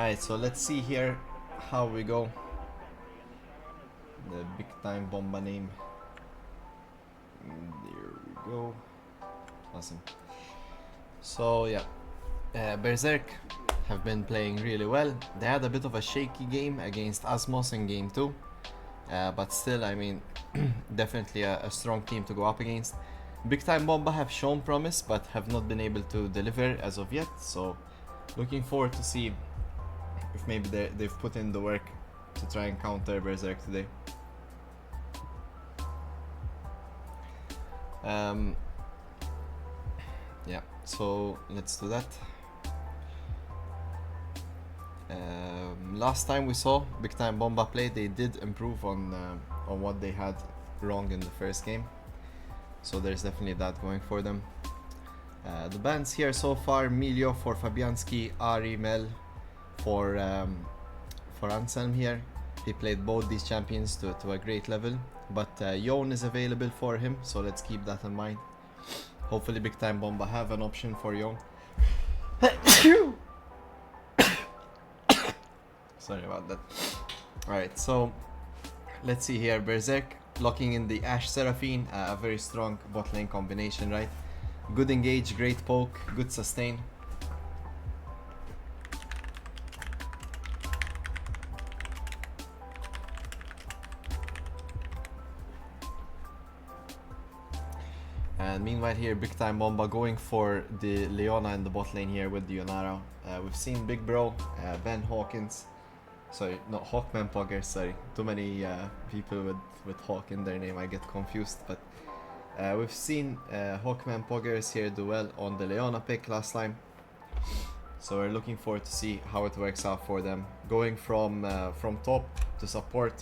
Alright, so let's see here how we go. The BigTimeBomba name. There we go. Awesome. So yeah, Berserk have been playing really well. They had a bit of a shaky game against Asmos in game 2. But still, I mean, definitely a strong team to go up against. BigTimeBomba have shown promise, but have not been able to deliver as of yet. So, looking forward to see if maybe they've put in the work to try and counter Berserk today. Yeah, so let's do that. Last time we saw BigTimeBomba play, they did improve on what they had wrong in the first game. So there's definitely that going for them. The bans here so far: Milio for Fabianski, Ari Mel for Anselm here. He played both these champions to a great level, but Yon is available for him, so let's keep that in mind. Hopefully BigTimeBomba have an option for Yon. Sorry about that. Alright, so let's see here. Berserk locking in the Ashe Seraphine, a very strong bot lane combination, right? Good engage, great poke, good sustain. And meanwhile here, BigTimeBomba going for the Leona in the bot lane here with the Yonara. We've seen Big Bro, Ben Hawkins. Sorry, not Hawkman Pogger, sorry. Too many people with Hawk in their name, I get confused. But we've seen Hawkman Poggers here do well on the Leona pick last time. So we're looking forward to see how it works out for them. Going from top to support,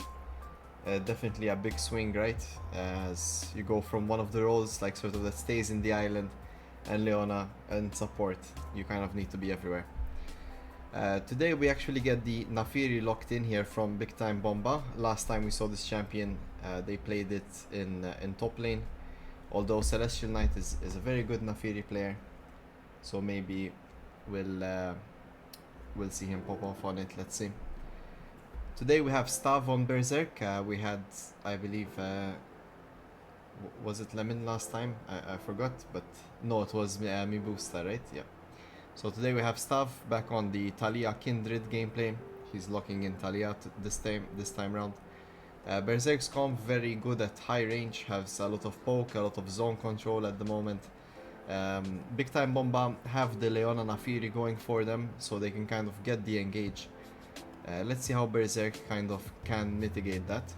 definitely a big swing, right? As you go from one of the roles, like sort of that stays in the island, and Leona and support, you kind of need to be everywhere. Today we actually get the Naafiri locked in here from BigTimeBomba. Last time we saw this champion, they played it in top lane. Although Celestial Knight is a very good Naafiri player, so maybe we'll see him pop off on it. Let's see. Today we have Stav on Berserk. We had, I believe, was it Lemon last time? I forgot, but no, it was Mibusta, right? Yeah. So today we have Stav back on the Talia Kindred gameplay. He's locking in Talia this time round. Berserk's comp very good at high range, has a lot of poke, a lot of zone control at the moment. BigTimeBomba have the Leona Naafiri going for them, so they can kind of get the engage. Let's see how Berserk kind of can mitigate that.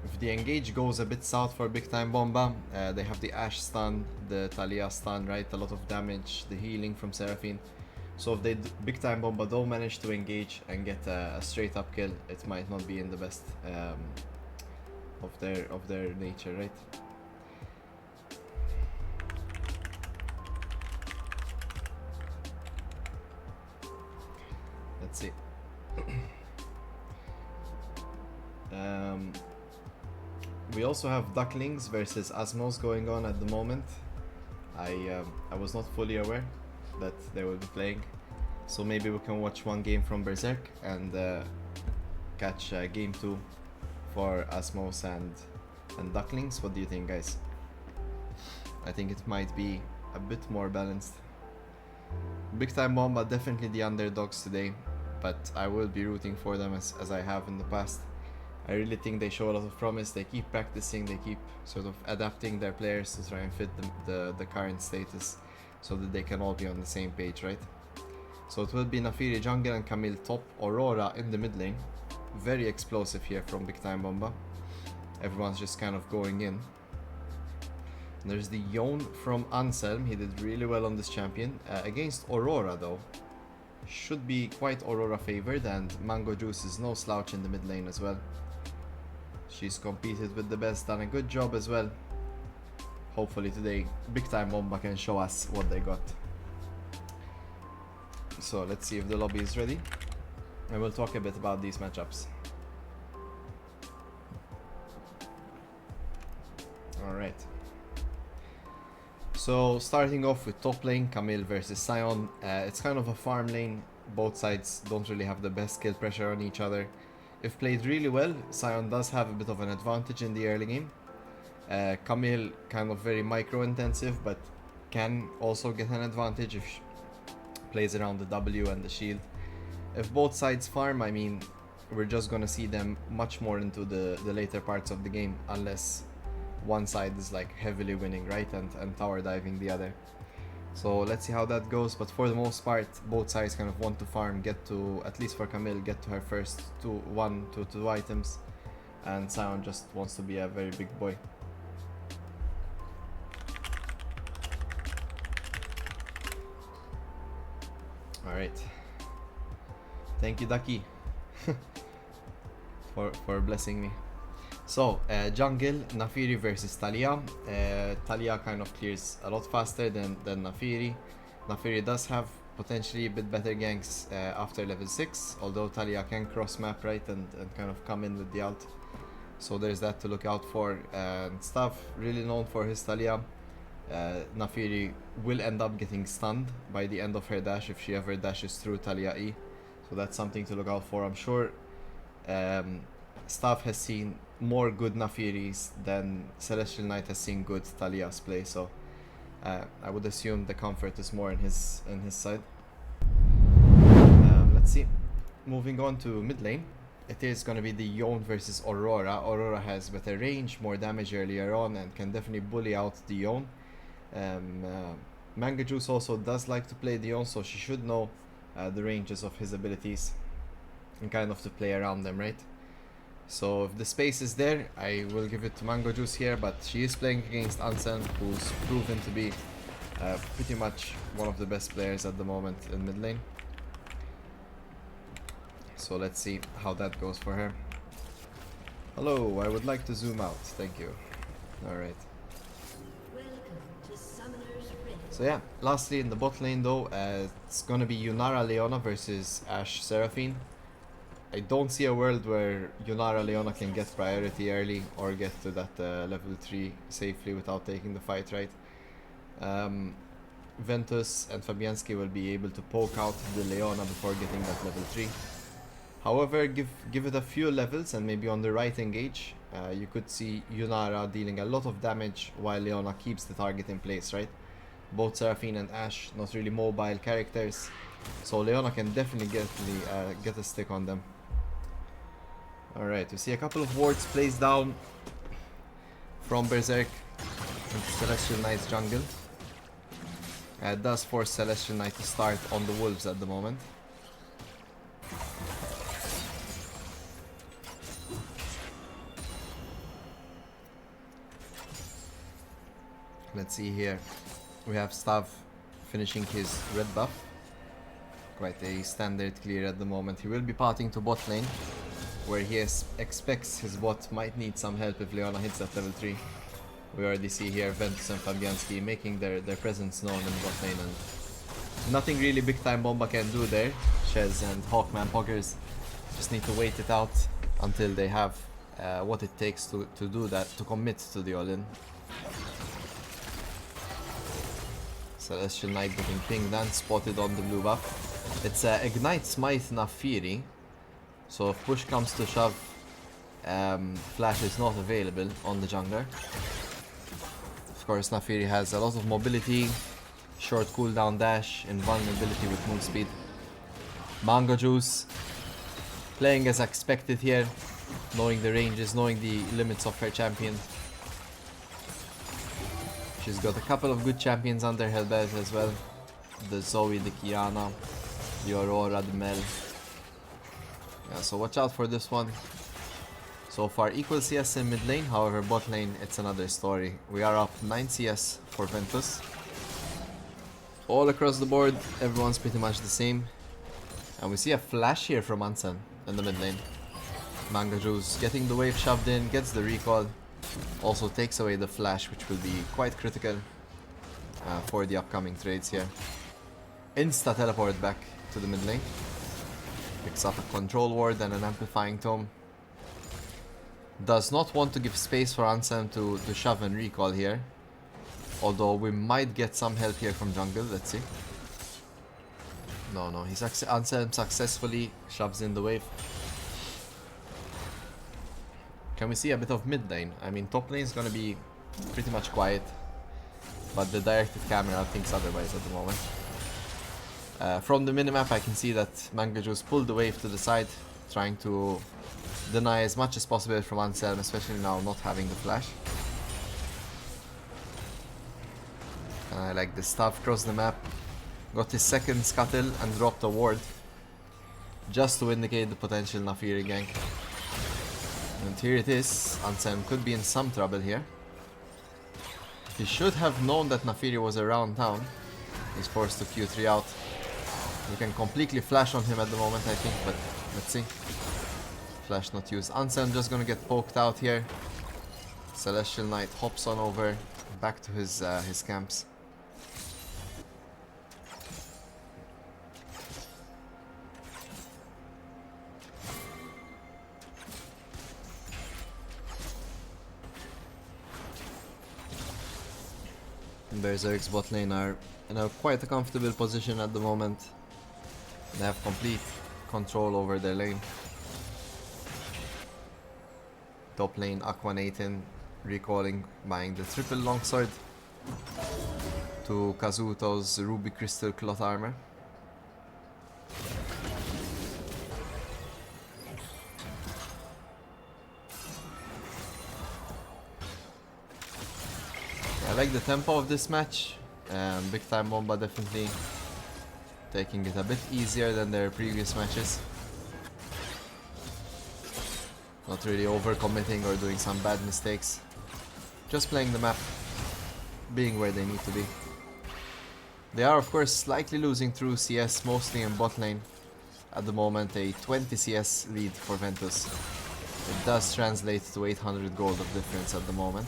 If the engage goes a bit south for BigTimeBomba, they have the Ashe stun, the Talia stun, right? A lot of damage, the healing from Seraphine. So if BigTimeBomba don't manage to engage and get a straight up kill, it might not be in the best of their nature, right? Let's see. We also have Ducklings versus Asmos going on at the moment. I was not fully aware that they will be playing, so maybe we can watch one game from Berserk and catch game 2 for Asmos and Ducklings. What do you think, guys? I think it might be a bit more balanced. BigTimeBomba definitely the underdogs today, but I will be rooting for them as I have in the past. I really think they show a lot of promise. They keep practicing, they keep sort of adapting their players to try and fit the current status so that they can all be on the same page, right? So it will be Naafiri jungle and Camille top, Aurora in the mid lane. Very explosive here from BigTimeBomba. Everyone's just kind of going in. And there's the Yon from Anselm. He did really well on this champion. Against Aurora though, should be quite Aurora favored, and Mango Juice is no slouch in the mid lane as well. She's competed with the best, done a good job as well. Hopefully today BigTimeBomba can show us what they got. So let's see if the lobby is ready, and we'll talk a bit about these matchups. Alright. So starting off with top lane, Camille versus Sion. It's kind of a farm lane. Both sides don't really have the best skill pressure on each other. If played really well, Sion does have a bit of an advantage in the early game. Camille kind of very micro intensive, but can also get an advantage if she plays around the W and the shield. If both sides farm, I mean, we're just gonna see them much more into the later parts of the game, unless one side is like heavily winning, right, and tower diving the other. So let's see how that goes, but for the most part, both sides kind of want to farm, get to, at least for Camille, get to her first two items, and Sion just wants to be a very big boy. Alright. Thank you, Ducky, for blessing me. So, jungle, Naafiri versus Talia. Talia kind of clears a lot faster than Naafiri. Naafiri does have potentially a bit better ganks after level 6, although Talia can cross map, right, and kind of come in with the ult. So there's that to look out for. And Stav, really known for his Talia. Naafiri will end up getting stunned by the end of her dash if she ever dashes through Talia E. So that's something to look out for. I'm sure Stav has seen more good Naafiris than Celestial Knight has seen good Talia's play, so I would assume the comfort is more in his side. Let's see. Moving on to mid lane, it is going to be the Yone versus Aurora. Aurora has better range, more damage earlier on, and can definitely bully out the Yone. Manga Juice also does like to play the Yone, so she should know the ranges of his abilities and kind of to play around them, right? So if the space is there, I will give it to Mango Juice here, but she is playing against Anselm, who's proven to be pretty much one of the best players at the moment in mid lane. So let's see how that goes for her. Hello, I would like to zoom out, thank you. Alright. So yeah, lastly in the bot lane though, it's gonna be Yunara Leona versus Ashe Seraphine. I don't see a world where Yunara Leona can get priority early or get to that level 3 safely without taking the fight, right? Ventus and Fabianski will be able to poke out the Leona before getting that level 3. However, give it a few levels and maybe on the right engage, you could see Yunara dealing a lot of damage while Leona keeps the target in place, right? Both Seraphine and Ashe not really mobile characters, so Leona can definitely get a stick on them. Alright, we see a couple of wards placed down from Berserk into Celestial Knight's jungle. It does force Celestial Knight to start on the wolves at the moment. Let's see here. We have Stav finishing his red buff. Quite a standard clear at the moment. He will be parting to bot lane, where he expects his bot might need some help if Leona hits at level 3. We already see here Ventus and Fabianski making their presence known in bot lane, and nothing really BigTimeBomba can do there. Shez and Hawkman Poggers just need to wait it out until they have what it takes to do that, to commit to the all-in. Celestial Knight getting pinged and spotted on the blue buff. It's Ignite Smite Naafiri. So if push comes to shove, flash is not available on the jungler. Of course, Naafiri has a lot of mobility, short cooldown dash, invulnerability with move speed. Mango Juice playing as expected here, knowing the ranges, knowing the limits of her champion. She's got a couple of good champions under her belt as well. The Zoe, the Kiana, the Aurora, the Mel. Yeah, so watch out for this one. So far equal CS in mid lane, however bot lane it's another story. We are up 9 CS for Ventus. All across the board, everyone's pretty much the same. And we see a flash here from Anselm in the mid lane. Manga Juice getting the wave shoved in, gets the recall. Also takes away the flash, which will be quite critical for the upcoming trades here. Insta teleport back to the mid lane. Picks up a control ward and an amplifying tome. Does not want to give space for Anselm to shove and recall here. Although we might get some help here from jungle, let's see. No, no, Anselm successfully shoves in the wave. Can we see a bit of mid lane? I mean, top lane is gonna be pretty much quiet, but the directed camera thinks otherwise at the moment. From the minimap I can see that Mangajuice pulled the wave to the side, trying to deny as much as possible from Anselm, especially now not having the flash. And I like the stuff across the map. Got his second scuttle and dropped a ward, just to indicate the potential Naafiri gank. And here it is. Anselm could be in some trouble here. He should have known that Naafiri was around town. He's forced to Q3 out. You can completely flash on him at the moment, I think, but let's see. Flash not used. Anselm just gonna get poked out here. Celestial Knight hops on over back to his camps. Berserk's bot lane are in a quite a comfortable position at the moment. They have complete control over their lane. Top lane Aqua Nathan recalling buying the triple longsword to Kazuto's ruby crystal cloth armor. I like the tempo of this match. BigTimeBomba definitely taking it a bit easier than their previous matches. Not really overcommitting or doing some bad mistakes. Just playing the map, being where they need to be. They are of course slightly losing through CS, mostly in bot lane. At the moment a 20 CS lead for Ventus. It does translate to 800 gold of difference at the moment.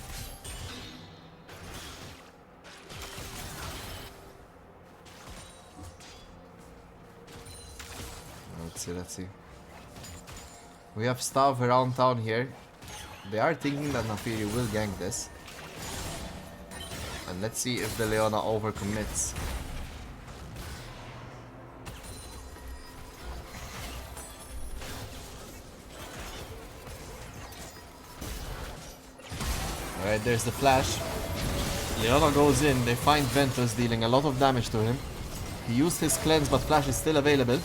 Let's see. We have Stav around town here. They are thinking that Naafiri will gank this. And let's see if the Leona overcommits. Alright, there's the flash. Leona goes in, they find Ventus dealing a lot of damage to him. He used his cleanse, but flash is still available.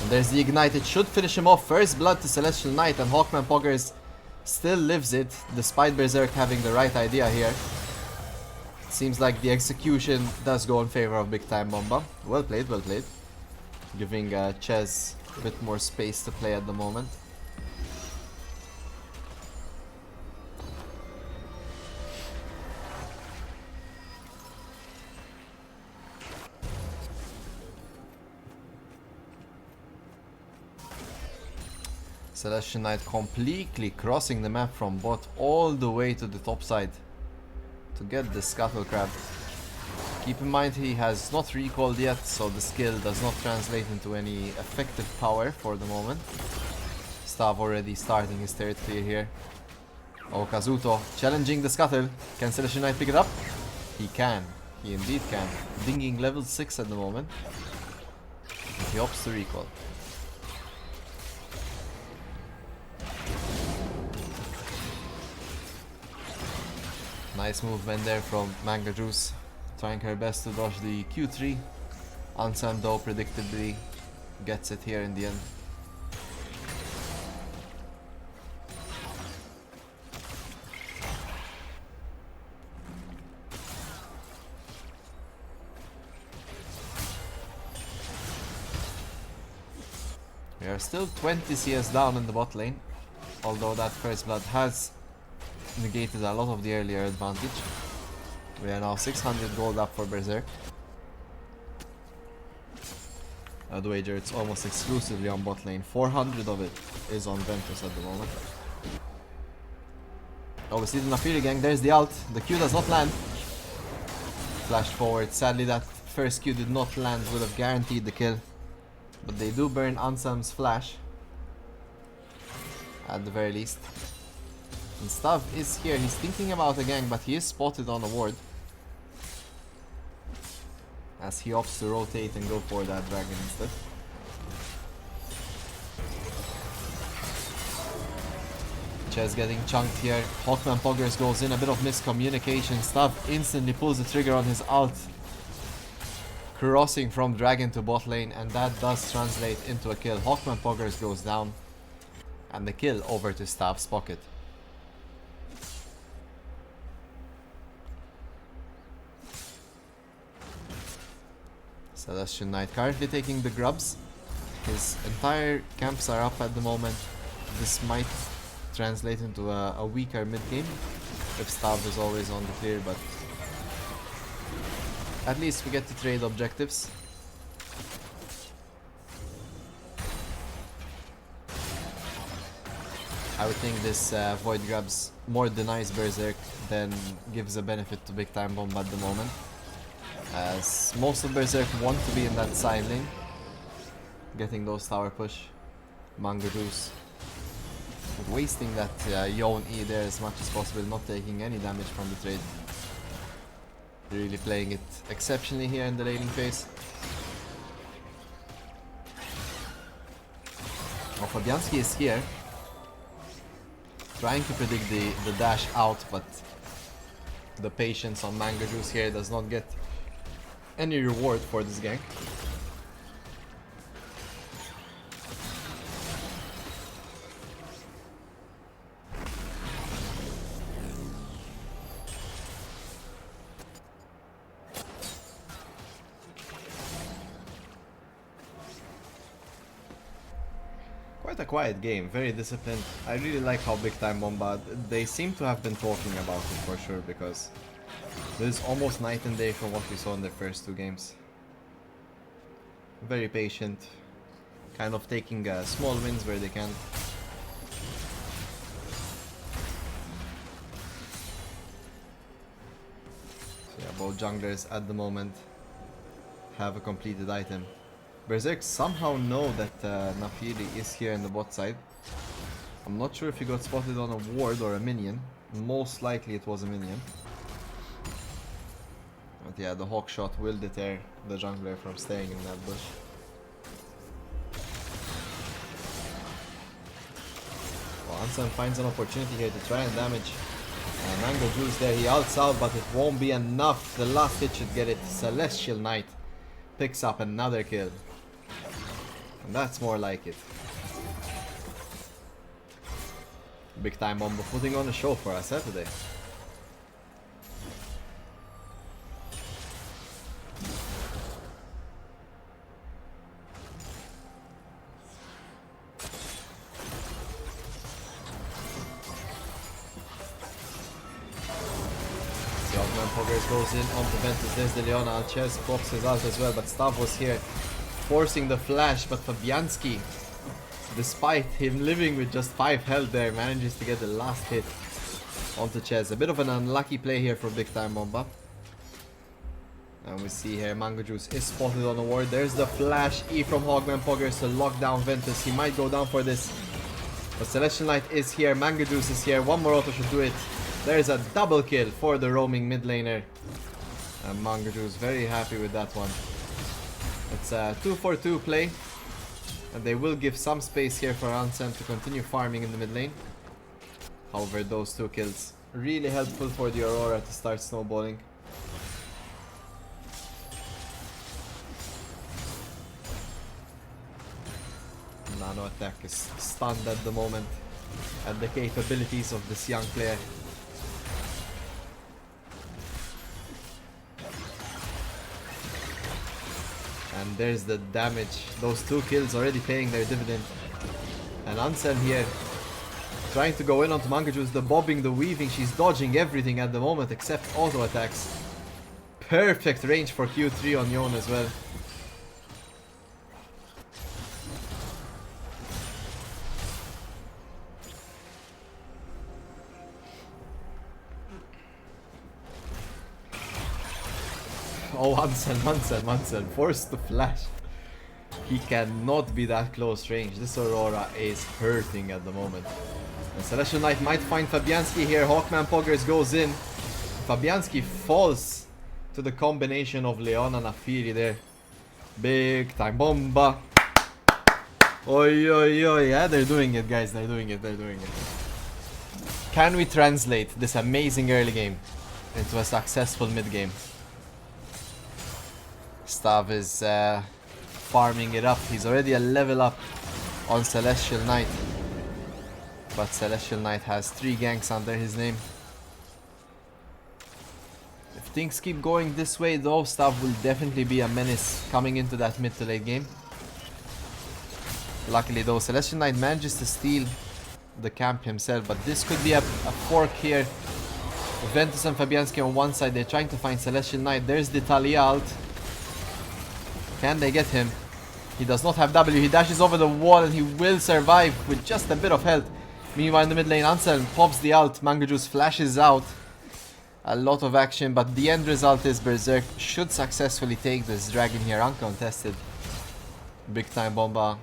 There's the ignite, it should finish him off. First blood to Celestial Knight, and Hawkman Poggers still lives it, despite Berserk having the right idea here. It seems like the execution does go in favor of BigTimeBomba. Well played, well played. Giving Ches a bit more space to play at the moment. Celestial Knight completely crossing the map from bot all the way to the top side to get the Scuttle Crab. Keep in mind he has not recalled yet, so the skill does not translate into any effective power for the moment. Stav already starting his third clear here. Oh, Kazuto challenging the Scuttle. Can Celestial Knight pick it up? He can. He indeed can. Dinging level 6 at the moment. He opts to recall. Nice movement there from Mangajuice, trying her best to dodge the Q3. Anselm though predictably gets it here in the end. We are still 20 CS down in the bot lane, although that first blood has negated a lot of the earlier advantage. We are now 600 gold up for Berserk. I'd wager it's almost exclusively on bot lane. 400 of it is on Ventus at the moment. Obviously the Naafiri gang, there's the ult. The Q does not land. Flash forward. Sadly that first Q did not land, would have guaranteed the kill. But they do burn Anselm's flash. At the very least. And Stav is here, he's thinking about a gang, but he is spotted on a ward. as he opts to rotate and go for that dragon instead. Ches getting chunked here. Hawkman Poggers goes in, a bit of miscommunication. Stuff instantly pulls the trigger on his ult, crossing from dragon to bot lane, and that does translate into a kill. Hawkman Poggers goes down, and the kill over to Staff's pocket. Celestial Knight currently taking the grubs. His entire camps are up at the moment. This might translate into a weaker mid game if Stav is always on the clear, but at least we get to trade objectives. I would think this Void grabs more denies Berserk than gives a benefit to BigTimeBomba at the moment, as most of Berserk want to be in that side lane, getting those tower push. Mango Juice wasting that Yon E there as much as possible, not taking any damage from the trade. Really playing it exceptionally here in the laning phase. Oh, Fabianski is here, trying to predict the dash out, but the patience on Mango Juice here does not get any reward for this gank. Quite a quiet game, very disciplined. I really like how BigTimeBomba, they seem to have been talking about it for sure, because this is almost night and day from what we saw in their first two games. Very patient, kind of taking small wins where they can. So yeah, both junglers at the moment have a completed item. Berserk somehow know that Nafiri is here in the bot side. I'm not sure if he got spotted on a ward or a minion. Most likely it was a minion. But yeah, the hawk shot will deter the jungler from staying in that bush. Well, Ansan finds an opportunity here to try and damage Mango Juice there. He ults out, but it won't be enough. The last hit should get it. Celestial Knight picks up another kill. And that's more like it. BigTimeBomba putting on a show for us today. Poggers goes in on Ventus. There's the Leona. Alches pops his out as well, but Stav was here forcing the flash, but Fabianski, despite him living with just 5 health there, manages to get the last hit onto Ches. A bit of an unlucky play here for BigTimeBomba. And we see here Mango Juice is spotted on the ward. There's the flash E from Hogman Poggers to lock down Ventus. He might go down for this, but Celestial Knight is here. Mango Juice is here. One more auto should do it. There's a double kill for the roaming mid laner. And Mango Juice very happy with that one. It's a 2-for-2 play, and they will give some space here for Ansen to continue farming in the mid lane. However, those 2 kills really helpful for the Aurora to start snowballing. Nano attack is stunned at the moment at the capabilities of this young player. And there's the damage. Those 2 kills already paying their dividend. And Ansen here trying to go in onto Mango Juice. The bobbing, the weaving. She's dodging everything at the moment except auto attacks. Perfect range for Q3 on Yon as well. Oh, Hansen, forced to flash. He cannot be that close range. This Aurora is hurting at the moment. And Celestial Knight might find Fabianski here. Hawkman Poggers goes in. Fabianski falls to the combination of Leon and Afiri there. Big time bomba. Oi, oi, oi. Yeah, they're doing it, guys. They're doing it. They're doing it. Can we translate this amazing early game into a successful mid game? Stav is farming it up. He's already a level up on Celestial Knight. But Celestial Knight has 3 ganks under his name. If things keep going this way though, Stav will definitely be a menace coming into that mid to late game. Luckily though, Celestial Knight manages to steal the camp himself, but this could be a fork here. Ventus and Fabianski on one side, they're trying to find Celestial Knight. There's the Talia ult. Can they get him? He does not have W, he dashes over the wall and he will survive with just a bit of health. Meanwhile in the mid lane, Anselm pops the ult, Mango Juice flashes out. A lot of action, but the end result is Berserk should successfully take this dragon here uncontested. BigTimeBomba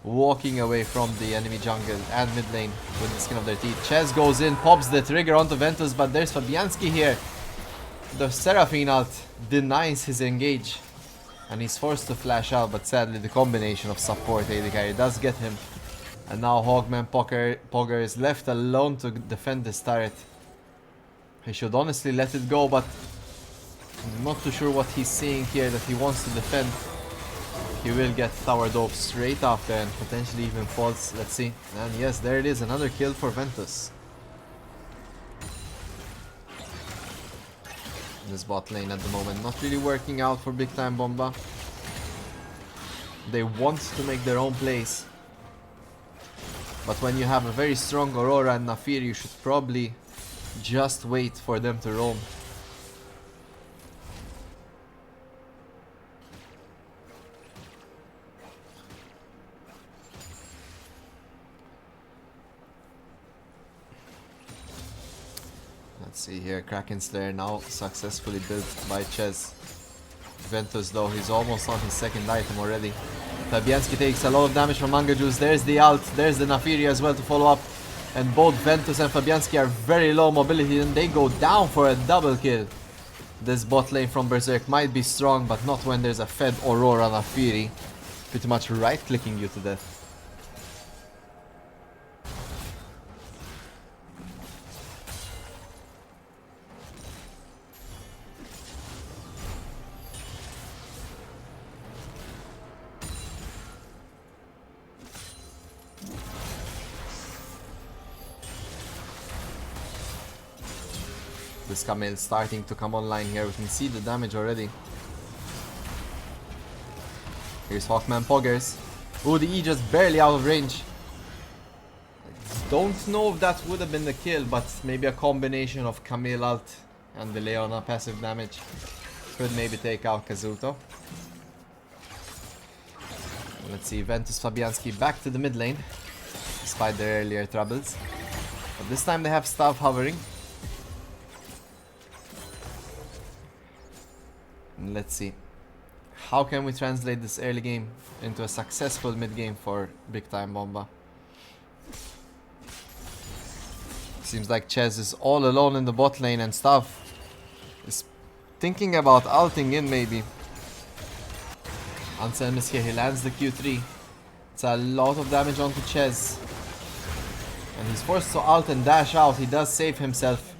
walking away from the enemy jungle and mid lane with the skin of their teeth. Ches goes in, pops the trigger onto Ventus, but there's Fabianski here. The Seraphine ult denies his engage and he's forced to flash out, but sadly the combination of support AD carry does get him. And now Hogman Pogger is left alone to defend this turret. He should honestly let it go, but I'm not too sure what he's seeing here that he wants to defend. He will get towered off straight after and potentially even falls. Let's see. And yes, there it is. Another kill for Ventus. This bot lane at the moment not really working out for BigTimeBomba. They want to make their own plays. But when you have a very strong Aurora and Nafir, you should probably just wait for them to roam. Let's see here, Kraken Slayer now successfully built by Ches. Ventus though, he's almost on his second item already. Fabianski takes a lot of damage from Manga Juice. There's the ult, there's the Nafiri as well to follow up. And both Ventus and Fabianski are very low mobility and they go down for a double kill. This bot lane from Berserk might be strong, but not when there's a fed Aurora Nafiri pretty much right clicking you to death. This Camille starting to come online here. We can see the damage already. Here's Hawkman Poggers. Ooh, the E just barely out of range. I don't know if that would have been the kill, but maybe a combination of Camille ult and the Leona passive damage could maybe take out Kazuto. Let's see, Ventus Fabianski back to the mid lane, despite their earlier troubles. But this time they have Stav hovering. Let's see. How can we translate this early game into a successful mid game for BigTimeBomba? Seems like Ches is all alone in the bot lane and Stav is thinking about ulting in maybe. Anselm is here, he lands the Q3. It's a lot of damage onto Ches. And he's forced to ult and dash out. He does save himself.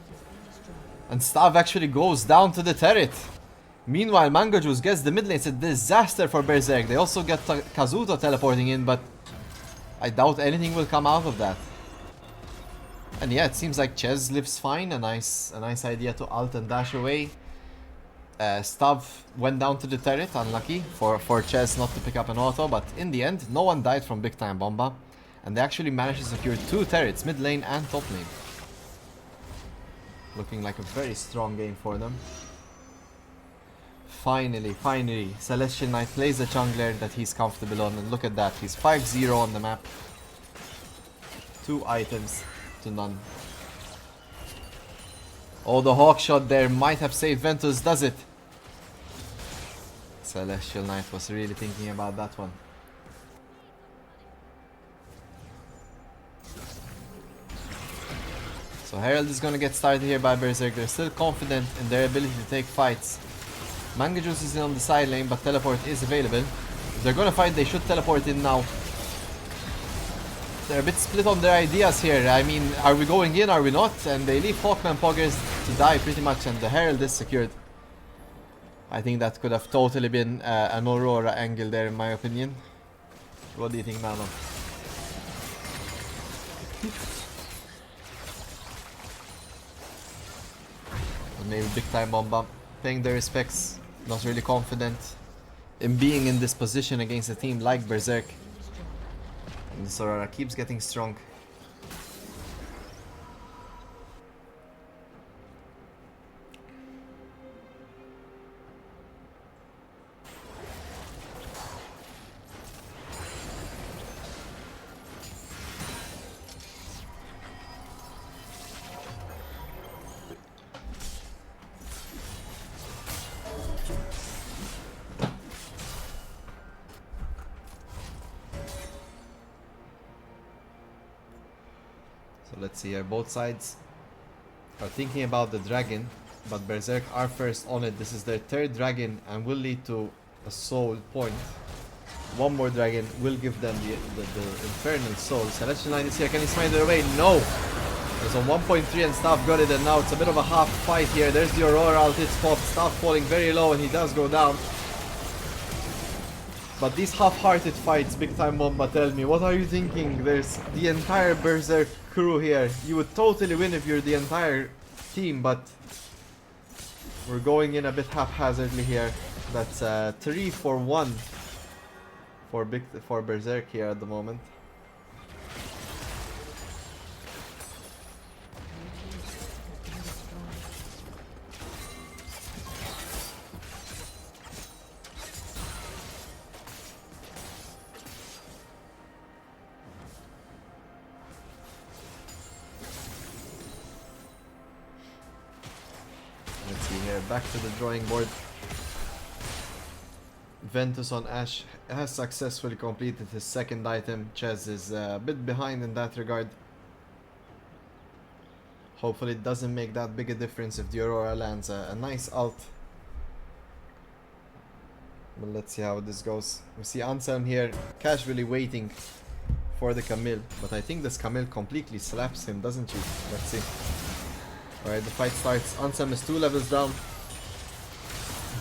And Stav actually goes down to the turret. Meanwhile, Mango Juice gets the mid lane. It's a disaster for Berserk. They also get Kazuto teleporting in, but I doubt anything will come out of that. And yeah, it seems like Ches lives fine. A nice idea to ult and dash away. Stav went down to the turret, unlucky for Ches not to pick up an auto, but in the end, no one died from BigTimeBomba. And they actually managed to secure 2 turrets, mid lane and top lane. Looking like a very strong game for them. Finally, Celestial Knight plays a jungler that he's comfortable on, and look at that, he's 5-0 on the map. 2 items to none. Oh, the hawk shot there might have saved Ventus, does it? Celestial Knight was really thinking about that one. So Herald is gonna get started here by Berserk. They're still confident in their ability to take fights. Manga Juice is in on the side lane, but teleport is available. If they're gonna fight, they should teleport in now. They're a bit split on their ideas here. I mean, are we going in, are we not? And they leave Hawkman Poggers to die pretty much, and the Herald is secured. I think that could have totally been an Aurora angle there, in my opinion. What do you think, Nano? Maybe BigTimeBomba paying their respects. Not really confident in being in this position against a team like Berserk. And this Aurora keeps getting strong. So let's see here, both sides are thinking about the dragon, but Berserk are first on it. This is their third dragon and will lead to a soul point. One more dragon will give them the infernal soul. Celestial Knight is here, can he smite it away? No! There's a 1.3 and Staff got it, and now it's a bit of a half fight here. There's the Aurora ult, it's popped, Staff falling very low and he does go down. But these half-hearted fights, BigTimeBomba, tell me, what are you thinking? There's the entire Berserk crew here. You would totally win if you're the entire team, but we're going in a bit haphazardly here. That's 3 for 1 for Berserk here at the moment. Let's see here, back to the drawing board. Ventus on Ashe has successfully completed his second item. Ches is a bit behind in that regard. Hopefully it doesn't make that big a difference if the Aurora lands a nice ult. But let's see how this goes. We see Anselm here casually waiting for the Camille, but I think this Camille completely slaps him, doesn't she? Let's see. Alright, the fight starts. Anselm is 2 levels down.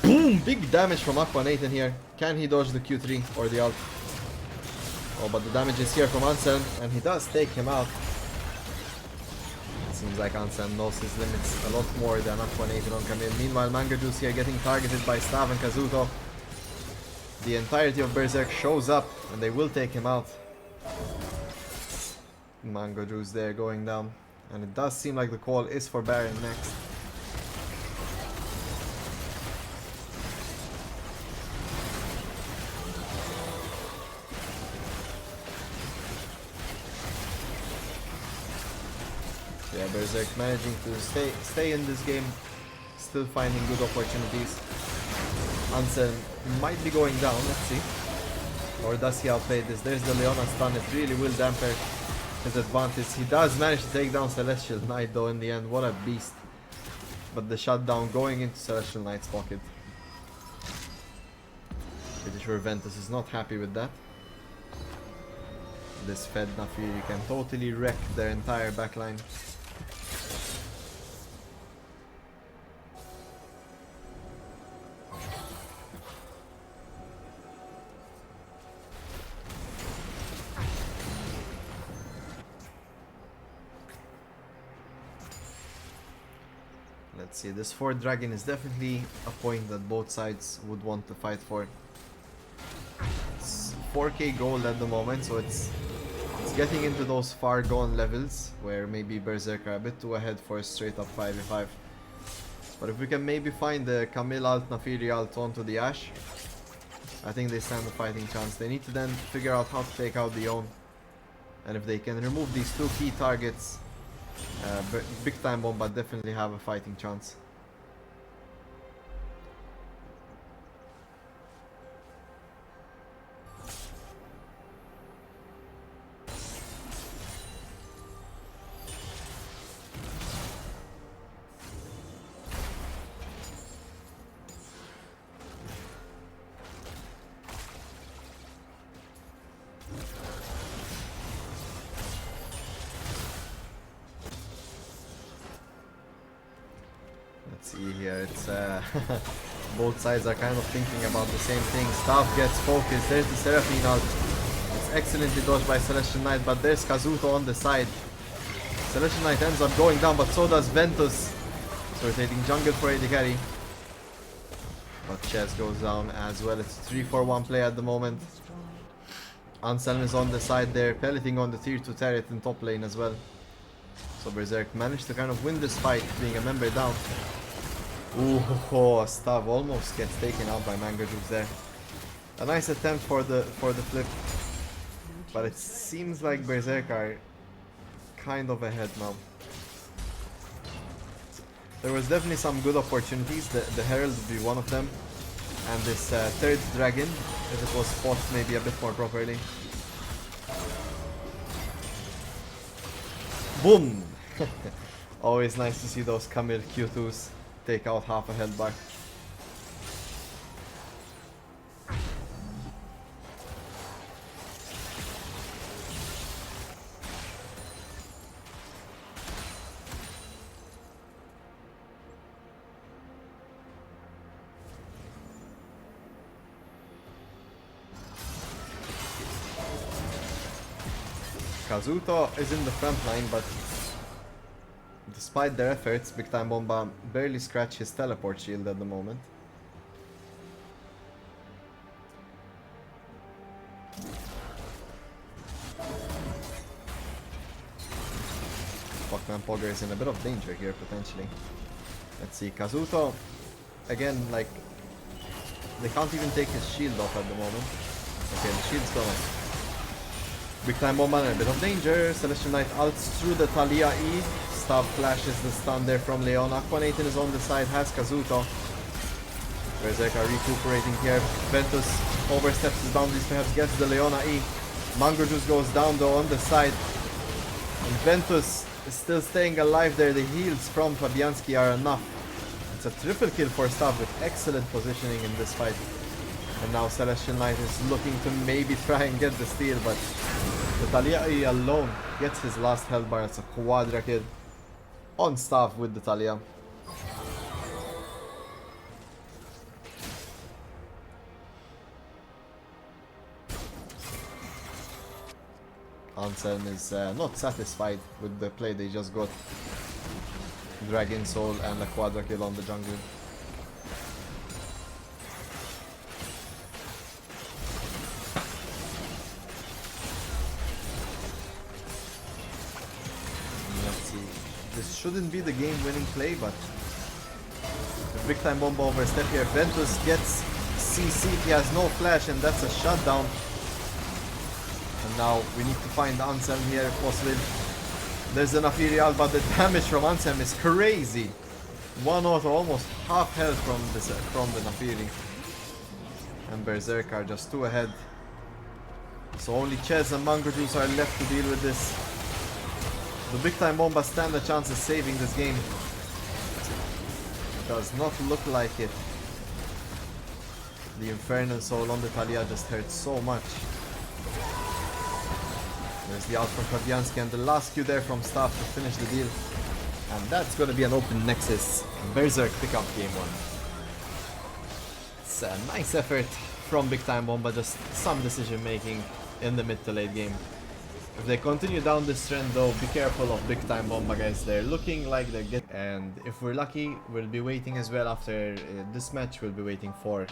Boom! Big damage from Aqua Nathan here. Can he dodge the Q3 or the ult? Oh, but the damage is here from Anselm, and he does take him out. It seems like Anselm knows his limits a lot more than Aqua Nathan on Camille. Meanwhile, Manga Juice here getting targeted by Stav and Kazuto. The entirety of Berserk shows up, and they will take him out. Mango Juice there going down. And it does seem like the call is for Baron next. Yeah, Berserk managing to stay in this game, still finding good opportunities. Ansel might be going down, let's see. Or does he outplay this? There's the Leona stun, it really will dampen his advantage. He does manage to take down Celestial Knight though in the end, what a beast. But the shutdown going into Celestial Knight's pocket. Pretty sure Ventus is not happy with that. This Fed Nafiri can totally wreck their entire backline. Let's see, this 4th dragon is definitely a point that both sides would want to fight for. It's 4k gold at the moment, so it's getting into those far gone levels where maybe Berserk are a bit too ahead for a straight up 5v5. But if we can maybe find the Camille ult, Nafiri ult onto the Ashe, I think they stand a fighting chance. They need to then figure out how to take out the Own. And if they can remove these 2 key targets, BigTimeBomba definitely have a fighting chance. see here. It's both sides are kind of thinking about the same thing. Staff gets focused. There's the Seraphine ult. It's excellently dodged by Celestial Knight, but there's Kazuto on the side. Celestial Knight ends up going down, but so does Ventus. So rotating jungle for AD carry. But Chess goes down as well. It's a 3-4-1 play at the moment. Anselm is on the side there, pelleting on the tier 2 turret in top lane as well. So Berserk managed to kind of win this fight, being a member down. Ooh, Stav almost gets taken out by Mango Juice there. A nice attempt for the flip. But it seems like Berserk are kind of ahead now. There was definitely some good opportunities. The Herald would be one of them. And this third dragon, if it was fought maybe a bit more properly. Boom! Always nice to see those Camille Q2s take out half a health bar. Kazuto is in the front line, but despite their efforts, BigTimeBomba barely scratched his teleport shield at the moment. Fuckman Pogger is in a bit of danger here, potentially. Let's see, Kazuto, again, like, they can't even take his shield off at the moment. Okay, the shield's gone. BigTimeBomba in a bit of danger. Celestial Knight ults through the Talia E. Stav flashes the stun there from Leon. Aquanaton is on the side, has Kazuto. Berserk are recuperating here. Ventus oversteps his boundaries, perhaps gets the Leona E. Mangrojus goes down though on the side. And Ventus is still staying alive there. The heals from Fabianski are enough. It's a triple kill for Stav with excellent positioning in this fight. And now Celestial Knight is looking to maybe try and get the steal, but the Talia E alone gets his last health bar. It's a quadra kill on Stav with the Talia. Anselm is not satisfied with the play they just got. Dragon Soul and a quadra kill on the jungle. This shouldn't be the game-winning play, but the BigTimeBomba overstep here. Ventus gets CC, he has no flash, and that's a shutdown. And now we need to find Anselm here if possible. There's an Afirial, but the damage from Anselm is crazy. 1 auto, almost half health from the Nafiri. And Berserk are just 2 ahead. So only Ches and Mangrojus are left to deal with this. The BigTimeBomba stand a chance of saving this game. Does not look like it. The Infernal Soul on the Talia just hurts so much. There's the out from Fabianski and the last Q there from Staff to finish the deal. And that's gonna be an open Nexus. Berserk pick up game 1. It's a nice effort from BigTimeBomba, just some decision making in the mid to late game. If they continue down this trend though, be careful of BigTimeBomba, guys. They're looking like they're getting... And if we're lucky, we'll be waiting as well after this match. We'll be waiting for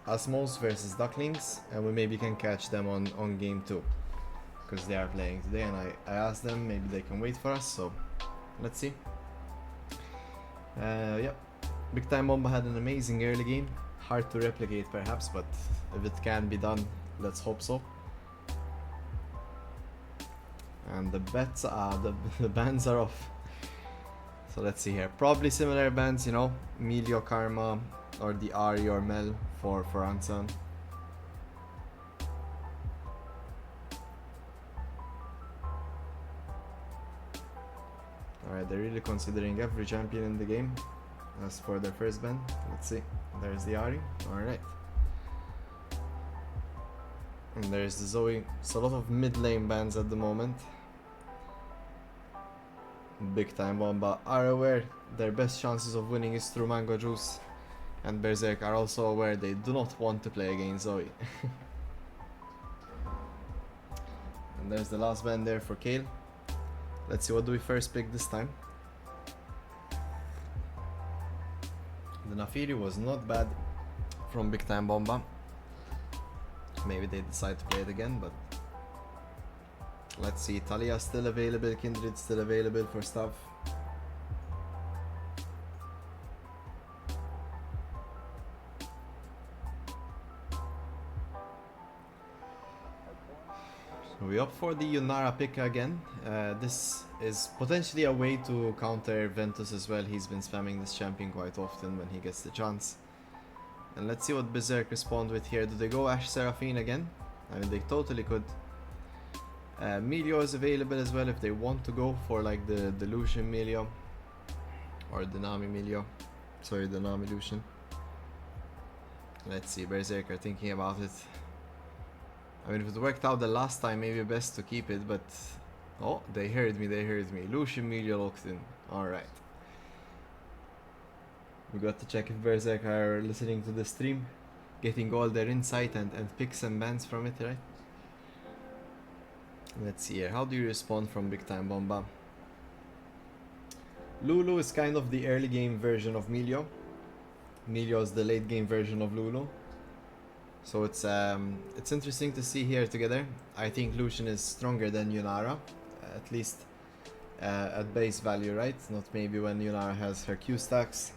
Asmos versus Ducklings. And we maybe can catch them on game 2. Because they are playing today and I asked them, maybe they can wait for us. So, let's see. Yep. BigTimeBomba had an amazing early game. Hard to replicate perhaps, but if it can be done, let's hope so. And the bets are, the bans are off. So let's see here. Probably similar bans, you know, Melio Karma or the Ari or Mel for Anselm. Alright, they're really considering every champion in the game as for their first ban. Let's see. There's the Ari. Alright. And there's the Zoe. It's a lot of mid lane bans at the moment. BigTimeBomba are aware their best chances of winning is through Mango Juice, and Berserk are also aware they do not want to play against Zoe. And there's the last ban there for Kale. Let's see, what do we first pick this time? The Nafiri was not bad from BigTimeBomba. Maybe they decide to play it again, but let's see. Talia still available, Kindred still available for stuff. So we opt for the Yunara pick again. This is potentially a way to counter Ventus as well. He's been spamming this champion quite often when he gets the chance. And let's see what Berserk respond with here. Do they go Ash Seraphine again? I mean, they totally could. Melio is available as well if they want to go for like the Lucian Melio. Or the Nami Melio. Sorry, the Nami Lucian. Let's see, Berserk are thinking about it. I mean, if it worked out the last time, maybe best to keep it, but... Oh, they heard me. Lucian Melio locked in. Alright. We got to check if Berserk are listening to the stream, getting all their insight and picks and bans from it, right? Let's see here, how do you respond from BigTimeBomba? Lulu is kind of the early game version of Melio. Melio is the late game version of Lulu. So it's interesting to see here together. I think Lucian is stronger than Yunara, at least at base value, right? Not maybe when Yunara has her Q stacks.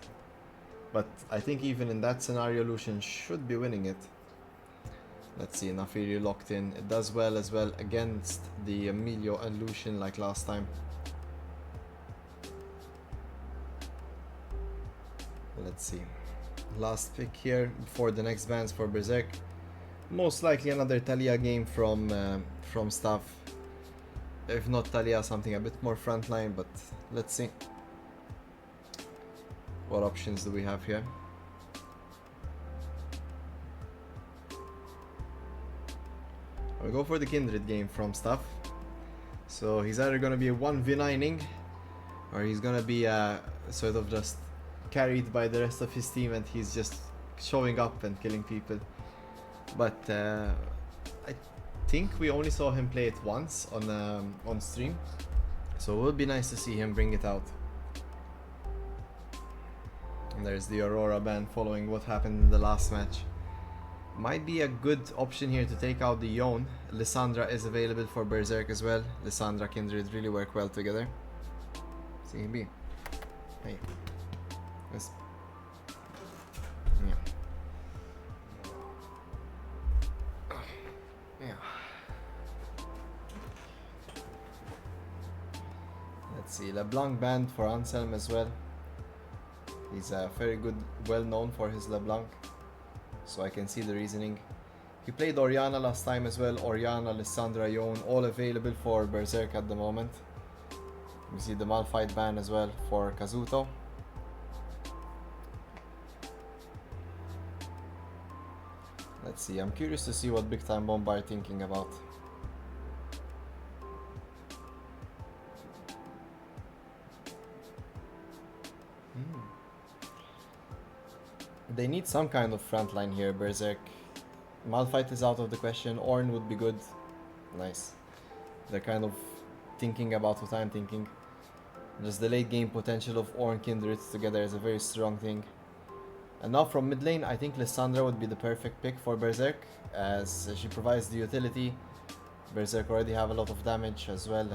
But I think even in that scenario, Lucian should be winning it. Let's see, Nafiri locked in. It does well as well against the Melio and Lucian like last time. Let's see. Last pick here before the next bans for Berserk. Most likely another Talia game from staff. If not Talia, something a bit more frontline, but let's see. What options do we have here? I'll go for the Kindred game from Staff. So he's either gonna be 1v9ing or he's gonna be sort of just carried by the rest of his team and he's just showing up and killing people. But I think we only saw him play it once on stream, so it would be nice to see him bring it out. And there's the Aurora ban following what happened in the last match. Might be a good option here to take out the Yone. Lissandra is available for Berserk as well. Lissandra, Kindred really work well together. CB. Hey. Yes. Yeah. Yeah. Let's see. LeBlanc banned for Anselm as well. He's very good, well known for his LeBlanc. So I can see the reasoning. He played Oriana last time as well. Oriana, Lissandra, Yone, all available for Berserk at the moment. We see the Malphite ban as well for Kazuto. Let's see, I'm curious to see what BigTimeBomba are thinking about. They need some kind of frontline here, Berserk. Malphite is out of the question, Ornn would be good. Nice. They're kind of thinking about what I'm thinking. Just the late game potential of Ornn Kindred together is a very strong thing. And now from mid lane, I think Lissandra would be the perfect pick for Berserk, as she provides the utility. Berserk already have a lot of damage as well,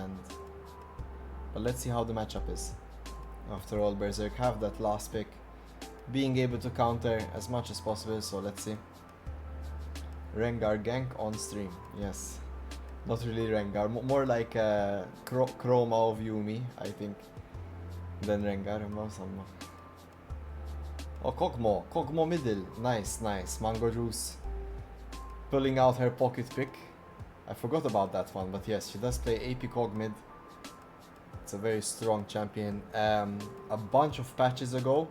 but let's see how the matchup is. After all, Berserk have that last pick, being able to counter as much as possible, so let's see. Rengar gank on stream, yes. Not really Rengar, more like Chroma of Yumi, I think, than Rengar. Oh, Kog'Maw middle, nice, nice. Mango Juice pulling out her pocket pick. I forgot about that one, but yes, she does play AP Kog mid. It's a very strong champion. A bunch of patches ago,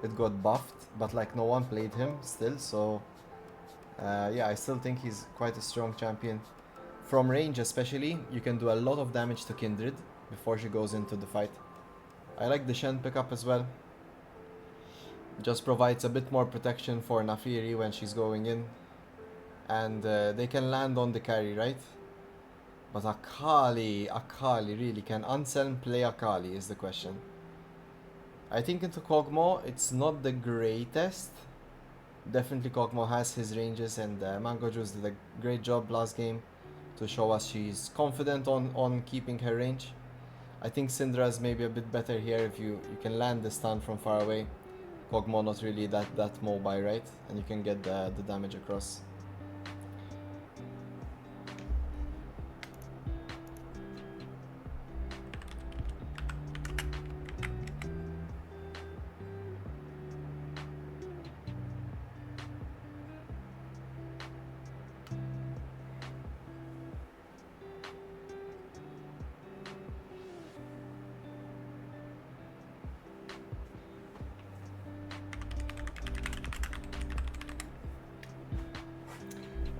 it got buffed, but like no one played him still, so yeah, I still think he's quite a strong champion. From range especially, you can do a lot of damage to Kindred before she goes into the fight. I like the Shen pickup as well. Just provides a bit more protection for Nafiri when she's going in. And they can land on the carry, right? But Akali really, can Anselm play Akali is the question. I think into Kog'Maw, it's not the greatest. Definitely Kog'Maw has his ranges, and Mango Juice did a great job last game to show us she's confident on keeping her range. I think Syndra's maybe a bit better here if you can land the stun from far away. Kog'Maw not really that mobile, right? And you can get the damage across.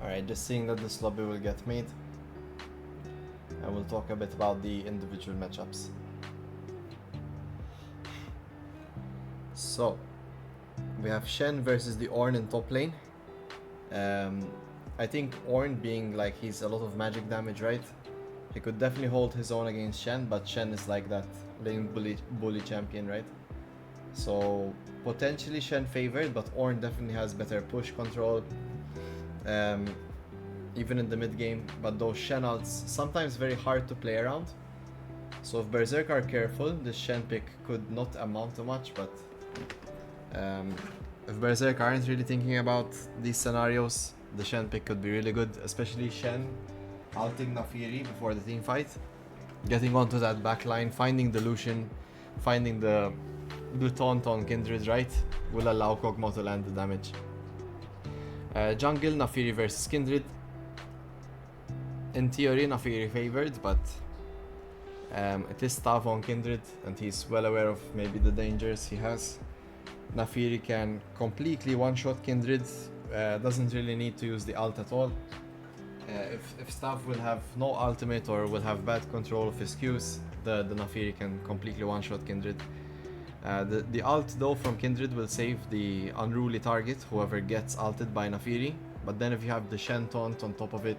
Alright, just seeing that this lobby will get made. And we'll talk a bit about the individual matchups. So, we have Shen versus the Ornn in top lane. I think Ornn being like he's a lot of magic damage, right? He could definitely hold his own against Shen, but Shen is like that lane bully champion, right? So potentially Shen favored, but Ornn definitely has better push control. Even in the mid game, but those Shen ults sometimes very hard to play around. So if Berserk are careful, this Shen pick could not amount to much, but if Berserk aren't really thinking about these scenarios, the Shen pick could be really good, especially Shen ulting Nafiri before the team fight, getting onto that backline, finding the Lucian, finding the taunt on Kindred, right, will allow Kog'Maw to land the damage. Jungle, Nafiri versus Kindred. In theory, Nafiri favored, but it is tough on Kindred, and he's well aware of maybe the dangers he has. Nafiri can completely one-shot Kindred, doesn't really need to use the ult at all. If Staff will have no ultimate or will have bad control of his Qs, the Nafiri can completely one-shot Kindred. The ult though from Kindred will save the unruly target, whoever gets ulted by Nafiri, but then if you have the Shen taunt on top of it,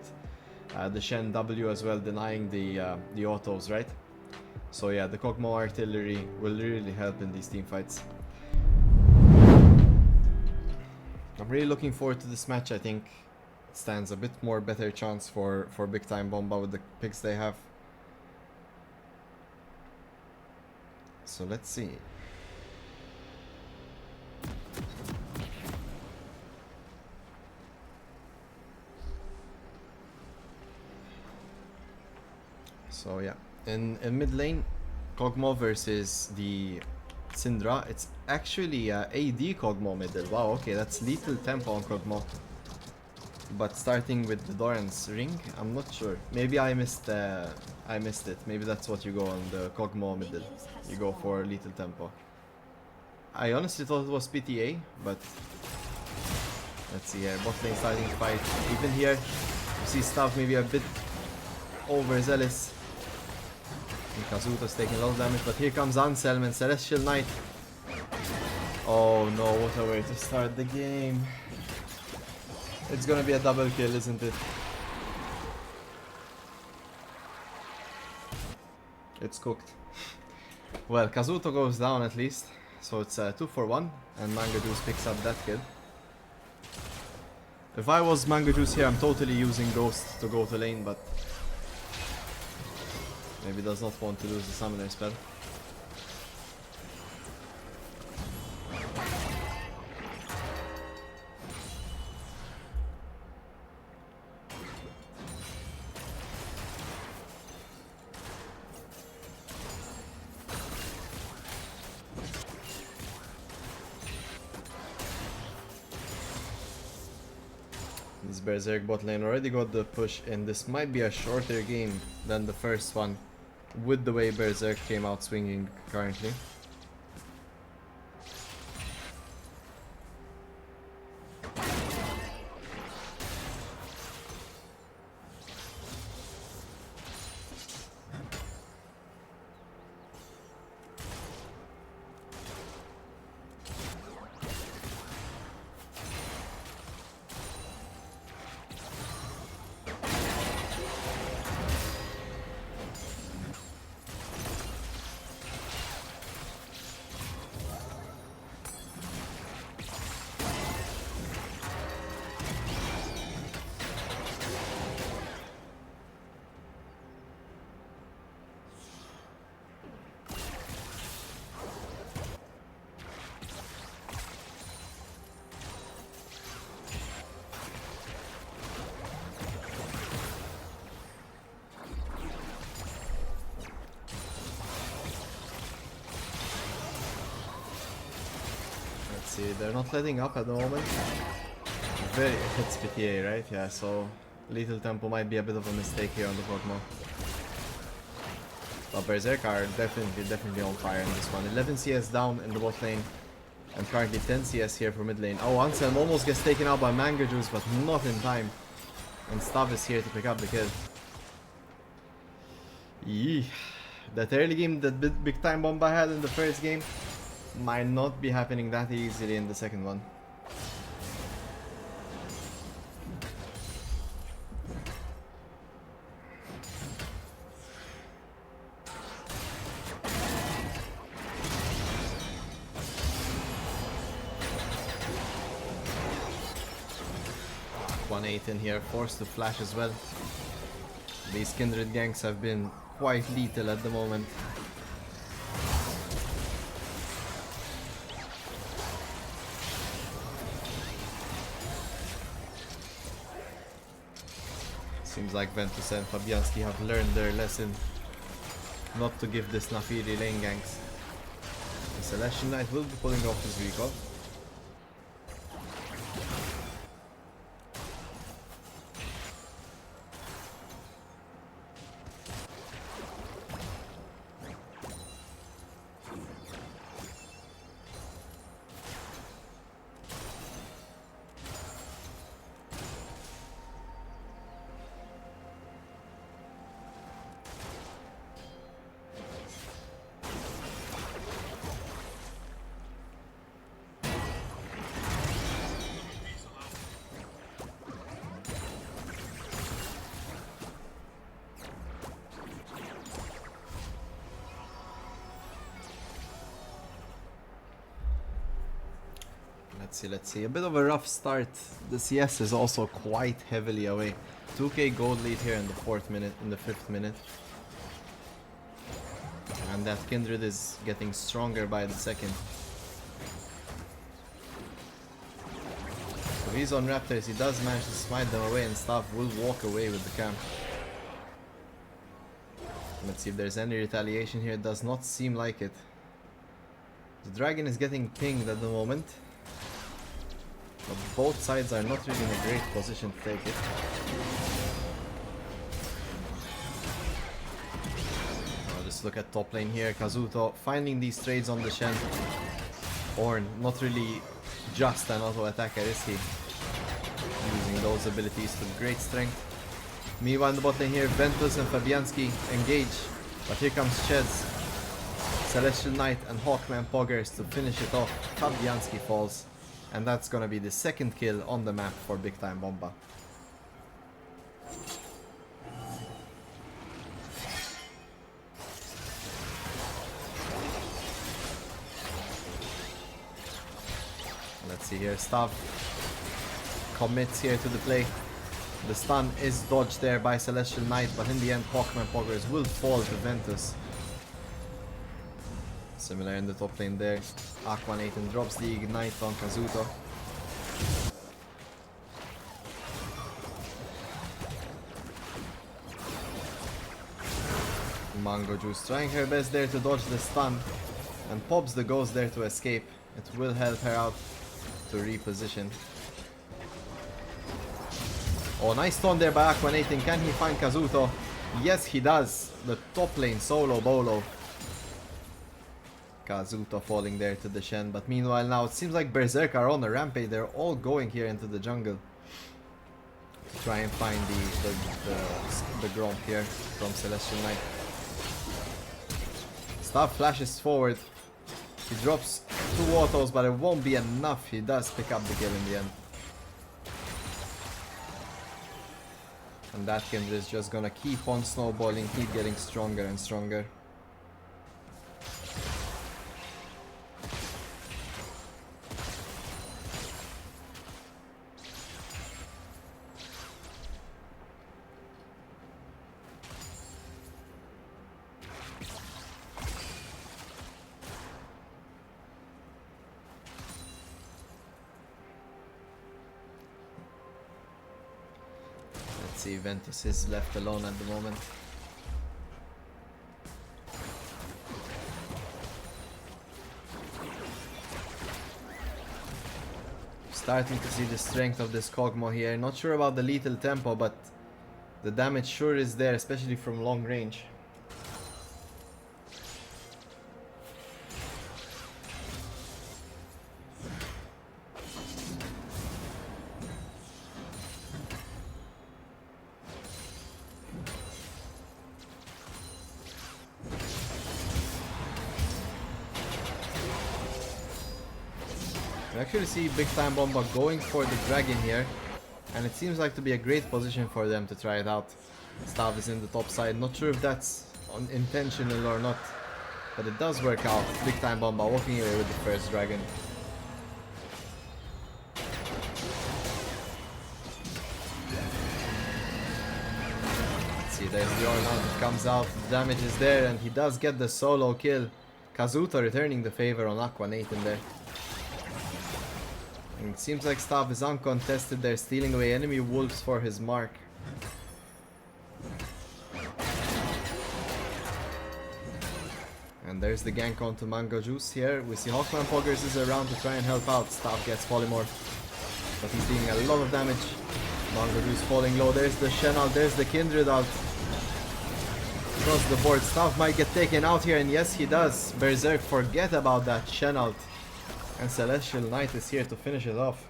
the Shen W as well, denying the autos, right? So yeah, the Kog'Maw artillery will really help in these team fights. I'm really looking forward to this match. I think it stands a bit more better chance for BigTimeBomba with the picks they have. So let's see. So yeah, in mid lane, Kog'Maw versus the Syndra. It's actually AD Kog'Maw middle. Wow, okay, that's lethal tempo on Kog'Maw. But starting with the Doran's ring, I'm not sure. Maybe I missed it. Maybe that's what you go on the Kog'Maw middle. You go for lethal tempo. I honestly thought it was PTA, but let's see here. Bot lane starting to fight. Even here, you see Stav maybe a bit overzealous. Kazuto's taking a lot of damage, but here comes Anselm and Celestial Knight. Oh no, what a way to start the game. It's gonna be a double kill, isn't it? It's cooked. Well, Kazuto goes down at least, so it's 2 for 1, and Mango Juice picks up that kill. If I was Mango Juice here, I'm totally using Ghost to go to lane, but maybe does not want to lose the summoner spell. This Berserk bot lane already got the push in. This might be a shorter game than the first one, with the way Berserk came out swinging currently. see, they're not letting up at the moment. Very hits PTA, right? Yeah, so lethal tempo might be a bit of a mistake here on the Pokemon. But Berserk are definitely on fire in this one. 11 CS down in the bot lane. And currently 10 CS here for mid lane. Oh, Anselm almost gets taken out by Mango Juice, but not in time. And Stav is here to pick up the kill. Yee. That early game that BigTimeBomba had in the first game might not be happening that easily in the second one. In here, forced to flash as well. These kindred ganks have been quite lethal at the moment. Seems like Ventus and Fabianski have learned their lesson not to give this Nafiri lane ganks. The Celestial Knight will be pulling off his recall. Let's see. A bit of a rough start. The CS is also quite heavily away. 2k gold lead here in the 5th minute. And that Kindred is getting stronger by the second. So he's on Raptors. He does manage to smite them away and Staff will walk away with the camp. Let's see if there's any retaliation here. It does not seem like it. The dragon is getting pinged at the moment. But both sides are not really in a great position to take it. I'll just look at top lane here. Kazuto finding these trades on the Shen. Ornn, not really just an auto attacker, is he? Using those abilities to great strength. Meanwhile in the bot lane here, Ventus and Fabianski engage. But here comes Sheds, Celestial Knight and Hawkman Poggers to finish it off. Fabianski falls. And that's gonna be the second kill on the map for BigTimeBomba. Let's see here, Stav commits here to the play. The stun is dodged there by Celestial Knight, but in the end Hawkman Poggers will fall to Ventus. Similar in the top lane there. Aqua Nathan drops the Ignite on Kazuto. Mango Juice trying her best there to dodge the stun. And pops the ghost there to escape. It will help her out to reposition. Oh, nice stun there by Aqua Nathan. Can he find Kazuto? Yes, he does. The top lane solo bolo. Kazuto falling there to the Shen, but meanwhile now it seems like Berserk are on a rampage. They're all going here into the jungle to try and find the Gromp here from Celestial Knight. Staff flashes forward. He drops 2 autos, but it won't be enough. He does pick up the kill in the end. And that Kindred is just gonna keep on snowballing, keep getting stronger and stronger. See, Ventus is left alone at the moment. Starting to see the strength of this Kog'Maw here. Not sure about the lethal tempo, but the damage sure is there, especially from long range. We actually see BigTimeBomba going for the dragon here, and it seems like to be a great position for them to try it out. Stav is in the top side, not sure if that's intentional or not, but it does work out. BigTimeBomba walking away with the first dragon. Let's see, there's the Ornament that comes out, the damage is there, and he does get the solo kill. Kazuto returning the favor on Aqua Nathan there. And it seems like Stav is uncontested. They're stealing away enemy wolves for his mark. And there's the gank onto Mango Juice here. We see Hawkman Poggers is around to try and help out. Stav gets Polymorph, but he's dealing a lot of damage. Mango Juice falling low. There's the Shen ult. There's the Kindred ult. Across the board. Stav might get taken out here, and yes he does. Berserk, forget about that Shen ult. And Celestial Knight is here to finish it off.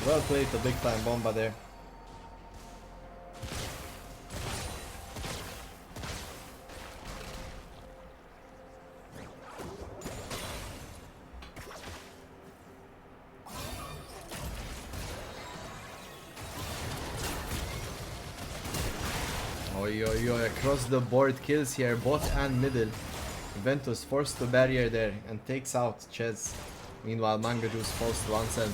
Well played to BigTimeBomba there. Oi oi oi, across the board kills here, bot and middle. Ventus forced to barrier there and takes out Ches. Meanwhile, Mango Juice falls to Ansel.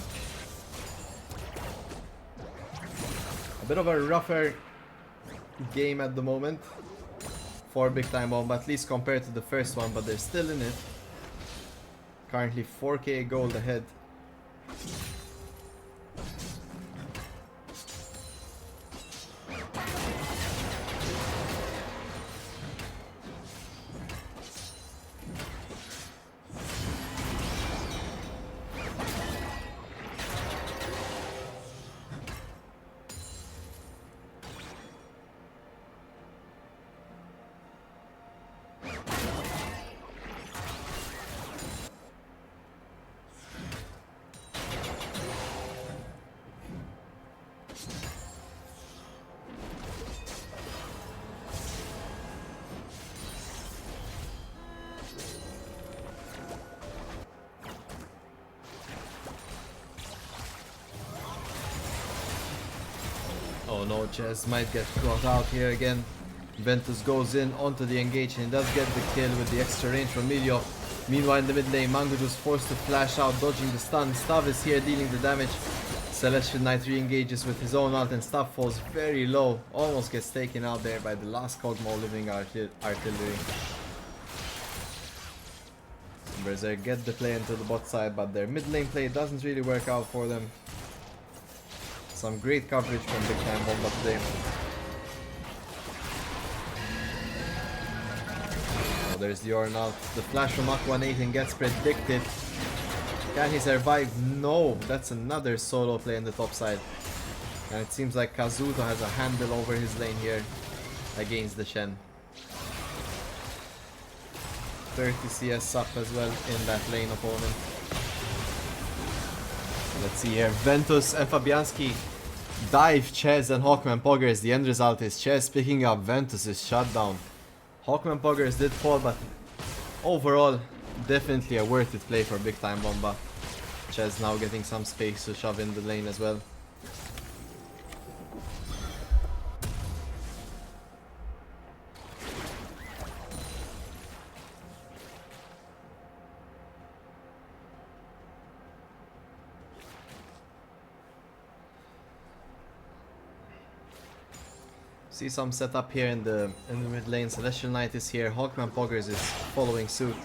A bit of a rougher game at the moment for BigTimeBomba, at least compared to the first one, but they're still in it. Currently 4k gold ahead. Oh no, Ches might get caught out here again. Ventus goes in onto the engage and does get the kill with the extra range from Milio. Meanwhile in the mid lane, Mango Juice forced to flash out, dodging the stun. Stav is here dealing the damage. Celestial Knight re-engages with his own ult and Stav falls very low. Almost gets taken out there by the last Kog'Maw living artillery. Berserk get the play into the bot side, but their mid lane play doesn't really work out for them. Some great coverage from BigTimeBomba today. Oh, there's the Ornal. The flash from Aqua Nathan gets predicted. Can he survive? No, that's another solo play in the top side. And it seems like Kazuto has a handle over his lane here against the Shen. 30 CS up as well in that lane opponent. Let's see here. Ventus and Fabianski dive Ches and Hawkman Poggers. The end result is Ches picking up Ventus's shutdown. Hawkman Poggers did fall, but overall, definitely a worth it play for BigTimeBomba. Ches now getting some space to shove in the lane as well. See some setup here in the mid lane. Celestial Knight is here. Hawkman Poggers is following suit.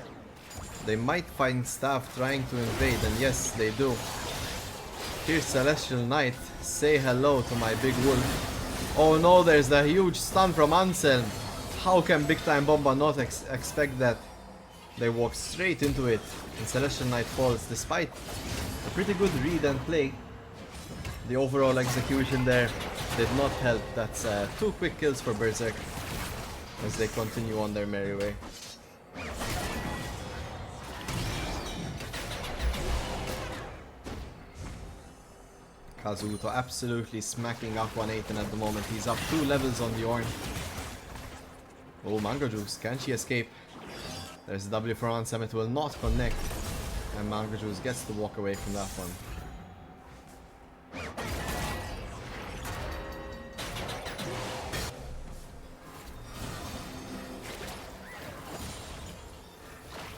They might find Stav trying to invade, and yes, they do. Here's Celestial Knight. Say hello to my big wolf. Oh no, there's a huge stun from Anselm. How can BigTimeBomba not expect that? They walk straight into it, and Celestial Knight falls despite a pretty good read and play. The overall execution there did not help. That's 2 quick kills for Berserk as they continue on their merry way. Kazuto absolutely smacking Aqua Nathan at the moment. He's up 2 levels on the Ornn. Oh, Mango Juice, can she escape? There's a W for Ansem, it will not connect. And Mango Juice gets to walk away from that one.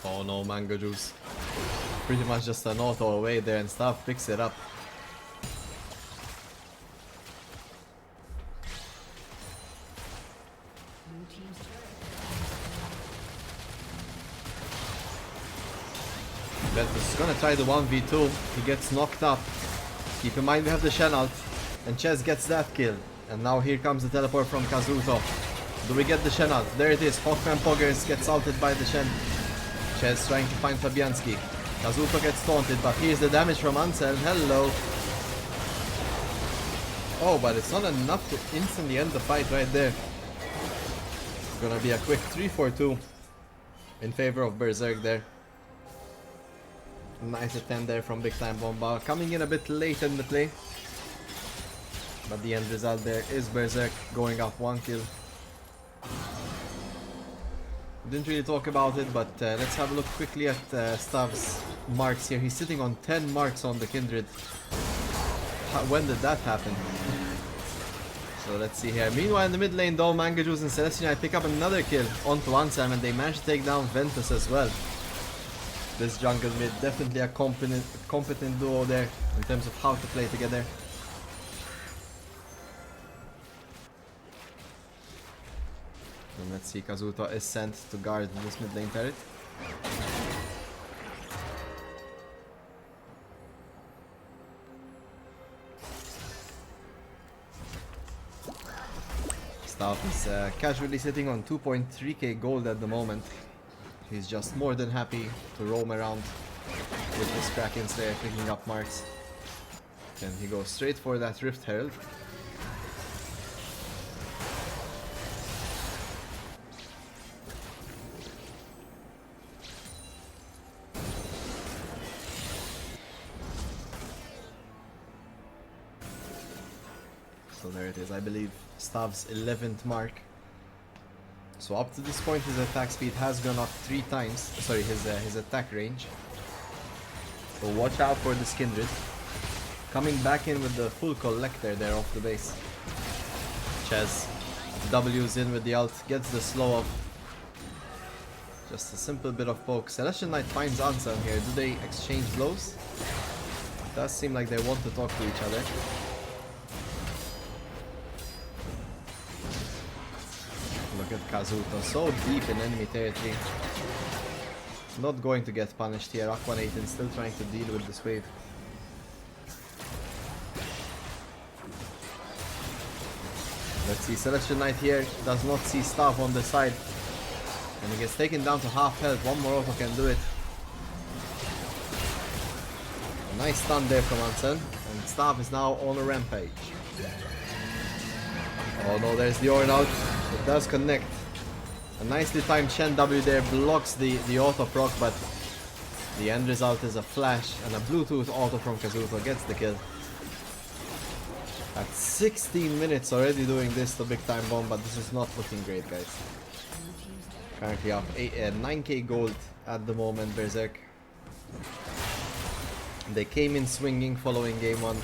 Oh no, Mango Juice. Pretty much just an auto away there, and Stav picks it up. Ventus is gonna try the 1v2. He gets knocked up. Keep in mind we have the Shen ult, and Ches gets that kill. And now here comes the teleport from Kazuto. Do we get the Shen ult? There it is. Hawkman Poggers gets ulted by the Shen. Ches trying to find Fabianski. Kazuto gets taunted, but here's the damage from Ansel. Hello. Oh, but it's not enough to instantly end the fight right there. It's gonna be a quick 3-4-2 in favor of Berserk there. Nice attempt there from BigTimeBomba, coming in a bit late in the play. But the end result there is Berserk going up 1 kill. Didn't really talk about it, but let's have a look quickly at Stav's marks here. He's sitting on 10 marks on the Kindred. When did that happen? So let's see here. Meanwhile in the mid lane though, Mango Juice and Celestina pick up another kill onto Ansem, and they manage to take down Ventus as well. This jungle mid, definitely a competent duo there in terms of how to play together. And let's see, Kazuto is sent to guard this mid lane turret. Stav is casually sitting on 2.3k gold at the moment. He's just more than happy to roam around with his Kraken Slayer picking up marks. And he goes straight for that Rift Herald. So there it is, I believe Stav's 11th mark. So up to this point his attack speed has gone up 3 times, sorry, his attack range. So watch out for this Kindred. Coming back in with the full collector there off the base. Ches W's in with the ult, gets the slow off. Just a simple bit of poke. Celestial Knight finds Ansem here. Do they exchange blows? It does seem like they want to talk to each other. Look at Kazuto, so deep in enemy territory. Not going to get punished here. Aqua Nathan still trying to deal with this wave. Let's see, Celestial Knight here does not see Stav on the side. And he gets taken down to half health. One more auto can do it. A nice stun there from Ansel. And Stav is now on a rampage. Oh no, there's the Ornn out. It does connect. A nicely timed Shen W there blocks the auto proc, but the end result is a flash and a Bluetooth auto from Kazuto gets the kill. At 16 minutes already doing this to BigTimeBomba, but this is not looking great, guys. Currently up 9k gold at the moment, Berserk. They came in swinging following game 1.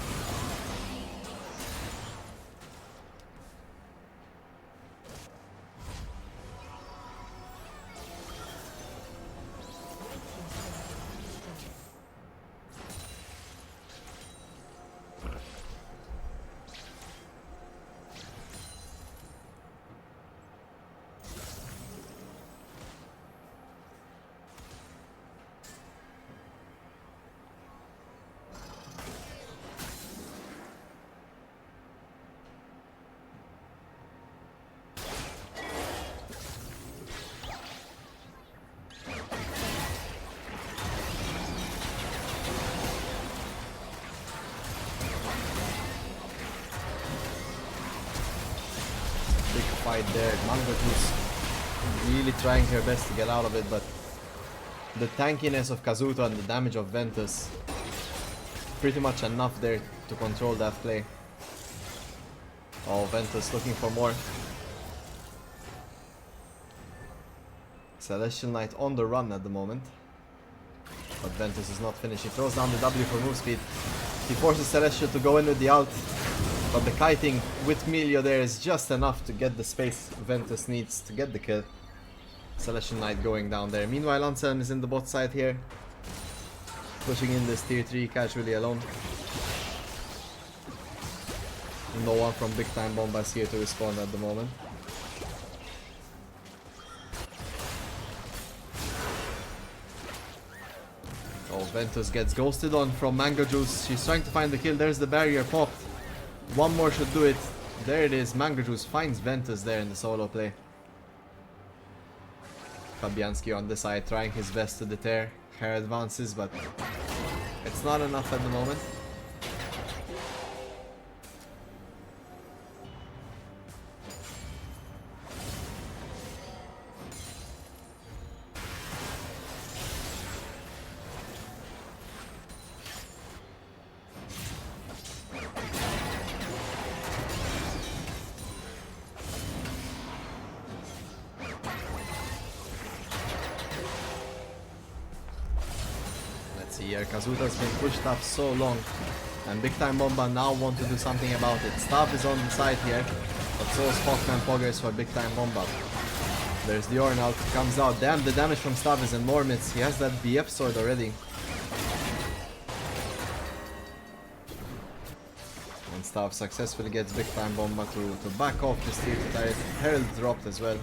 fight there. Mango Juice really trying her best to get out of it, but the tankiness of Kazuto and the damage of Ventus pretty much enough there to control that play. Oh, Ventus looking for more. Celestial Knight on the run at the moment. But Ventus is not finished. He throws down the W for move speed. He forces Celestial to go in with the ult. But the kiting with Melio there is just enough to get the space Ventus needs to get the kill. Celestial Knight going down there. Meanwhile, Anselm is in the bot side here. Pushing in this tier 3 casually alone. No one from BigTimeBomba is here to respond at the moment. Oh, Ventus gets ghosted on from Mango Juice. She's trying to find the kill. There's the barrier popped. One more should do it. There it is. Mango Juice finds Ventus there in the solo play. Fabianski on the side trying his best to deter her advances, but it's not enough at the moment. Here, Kazuto's been pushed up so long, and BigTimeBomba now want to do something about it. Stav is on the side here, but so is Hawkman Poggers for BigTimeBomba. There's the Orn out, comes out. Damn, the damage from Stav is enormous. He has that BF sword already. And Stav successfully gets BigTimeBomba to back off the tier 2 turret. Herald dropped as well.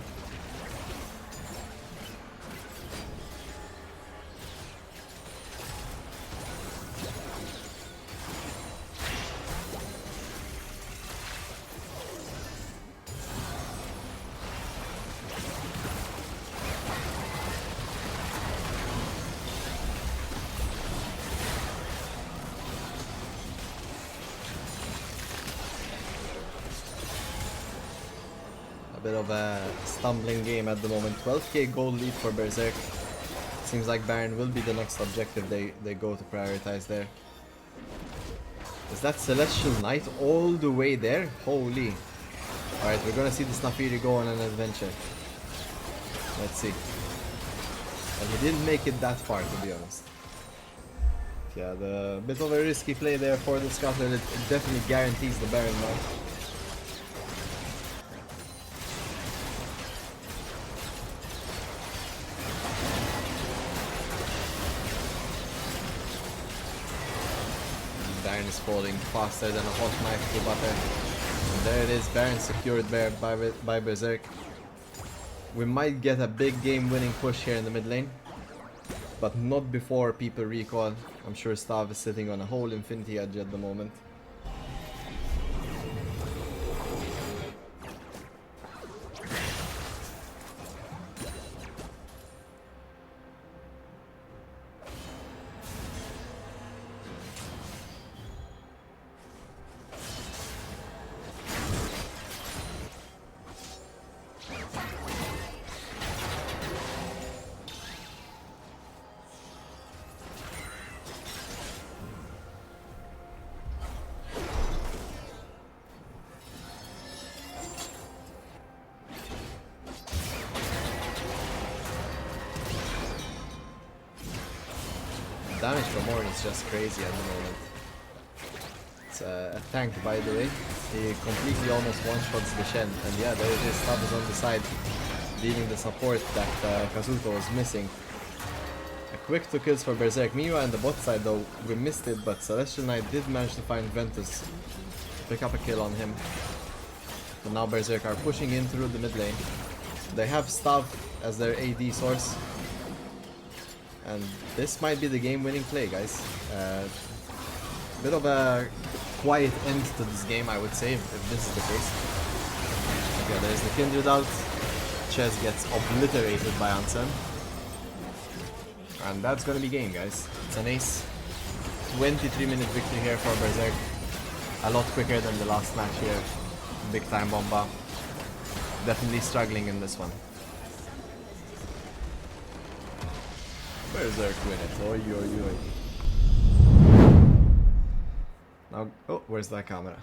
A bit of a stumbling game at the moment. 12k gold lead for Berserk. Seems like Baron will be the next objective they go to prioritize there. Is that Celestial Knight all the way there? Holy. Alright, we're gonna see the Snafiri go on an adventure. Let's see. And he didn't make it that far, to be honest. Yeah, the bit of a risky play there for the Scuttler. It definitely guarantees the Baron now. Baron is falling faster than a hot knife through butter. And there it is, Baron secured there by Berserk. We might get a big game winning push here in the mid lane, but not before people recall. I'm sure Stav is sitting on a whole Infinity Edge at the moment. Damage from Orn is just crazy at the moment. It's a tank, by the way. He completely almost one-shots the Shen, and yeah, there it is. Stav is on the side, leaving the support that Kazuto was missing. A quick 2 kills for Berserk. Meanwhile, on the bot side though, we missed it, but Celestial Knight did manage to find Ventus to pick up a kill on him. So now Berserk are pushing in through the mid lane. They have Stav as their AD source. And this might be the game-winning play, guys. Bit of a quiet end to this game, I would say, if this is the case. Okay, there's the Kindred out. Ches gets obliterated by Anselm. And that's gonna be game, guys. It's an ace. 23-minute victory here for Berserk. A lot quicker than the last match here. BigTimeBomba. Definitely struggling in this one. Berserk win it. Oi, oi, oi. Now, oh, where's that camera?